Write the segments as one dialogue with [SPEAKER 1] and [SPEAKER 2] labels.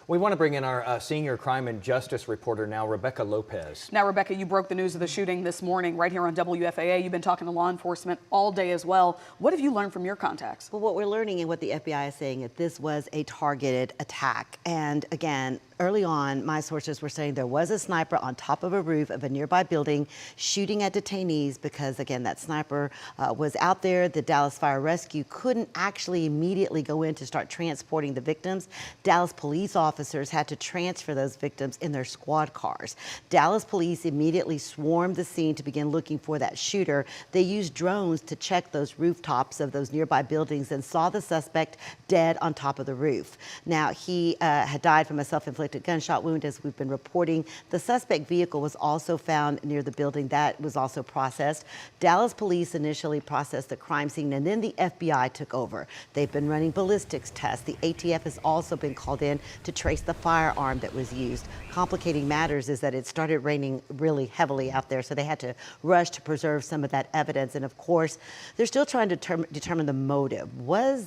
[SPEAKER 1] We want to bring in our senior crime and justice reporter now, Rebecca Lopez.
[SPEAKER 2] Now, Rebecca, you broke the news of the shooting this morning right here on WFAA. You've been talking to law enforcement all day as well. What have you learned from your contacts?
[SPEAKER 3] Well, what we're learning and what the FBI is saying is this was a targeted attack. And again, early on, my sources were saying there was a sniper on top of a roof of a nearby building shooting at detainees because, again, that sniper was out there. The Dallas Fire Rescue couldn't actually immediately go in to start transporting the victims. Dallas police officers had to transfer those victims in their squad cars. Dallas police immediately swarmed the scene to begin looking for that shooter. They used drones to check those rooftops of those nearby buildings and saw the suspect dead on top of the roof. Now, he had died from a self-inflicted gunshot wound, as we've been reporting. The suspect vehicle was also found near the building. That was also processed. Dallas police initially processed the crime scene, and then the FBI took over. They've been running ballistics tests. The ATF has also been called in to trace the firearm that was used. Complicating matters is that it started raining really heavily out there, so they had to rush to preserve some of that evidence. And of course, they're still trying to determine the motive. Was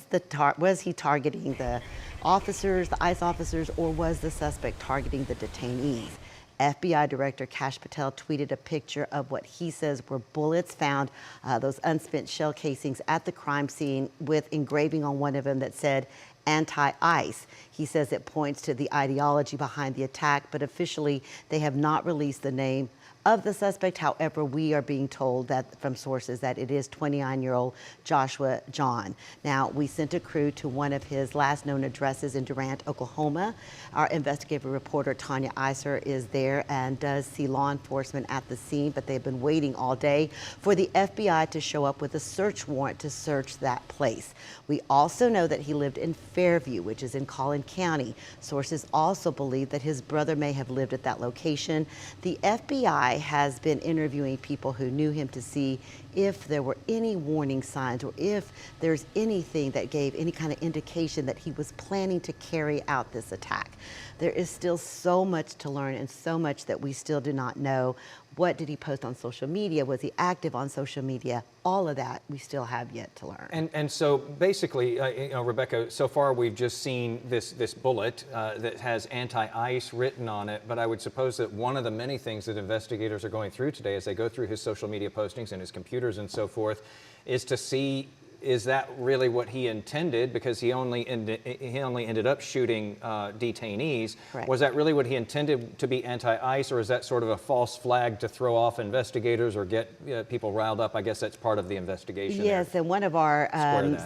[SPEAKER 3] he targeting the officers, the ICE officers, or was the suspect targeting the detainees? FBI Director Kash Patel tweeted a picture of what he says were bullets found, those unspent shell casings at the crime scene with engraving on one of them that said anti-ICE. He says it points to the ideology behind the attack, but officially they have not released the name of the suspect. However, we are being told that from sources that it is 29-year-old Joshua John. Now, we sent a crew to one of his last known addresses in Durant, Oklahoma. Our investigative reporter Tanya Iser is there and does see law enforcement at the scene, but they've been waiting all day for the FBI to show up with a search warrant to search that place. We also know that he lived in Fairview, which is in Collin County. Sources also believe that his brother may have lived at that location. The FBI has been interviewing people who knew him to see if there were any warning signs or if there's anything that gave any kind of indication that he was planning to carry out this attack. There is still so much to learn and so much that we still do not know. What did he post on social media? Was he active on social media? All of that we still have yet to learn.
[SPEAKER 1] And so basically, Rebecca, so far we've just seen this bullet that has anti-ICE written on it, but I would suppose that one of the many things that investigators are going through today as they go through his social media postings and his computers and so forth is to see, is that really what he intended? Because he only ended up shooting detainees.
[SPEAKER 3] Correct.
[SPEAKER 1] Was that really what he intended, to be anti-ICE, or is that sort of a false flag to throw off investigators or get people riled up? I guess that's part of the investigation.
[SPEAKER 3] Yes, and one of our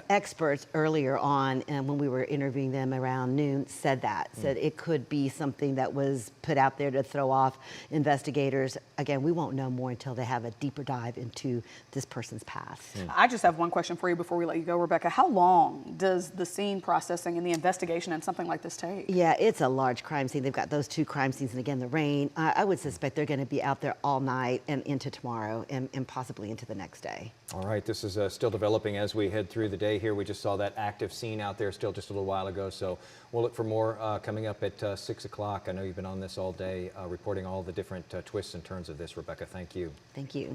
[SPEAKER 3] experts earlier on, when we were interviewing them around noon, said it could be something that was put out there to throw off investigators. Again, we won't know more until they have a deeper dive into this person's past.
[SPEAKER 2] I just have one question for you before we let you go, Rebecca. How long does the scene processing and the investigation and something like this take?
[SPEAKER 3] Yeah, it's a large crime scene. They've got those two crime scenes, and again, the rain. I would suspect they're going to be out there all night and into tomorrow and possibly into the next day.
[SPEAKER 1] All right, this is still developing as we head through the day here. We just saw that active scene out there still just a little while ago, so we'll look for more coming up at 6 o'clock. I know you've been on this all day, reporting all the different twists and turns of this. Rebecca, thank you.
[SPEAKER 3] Thank you.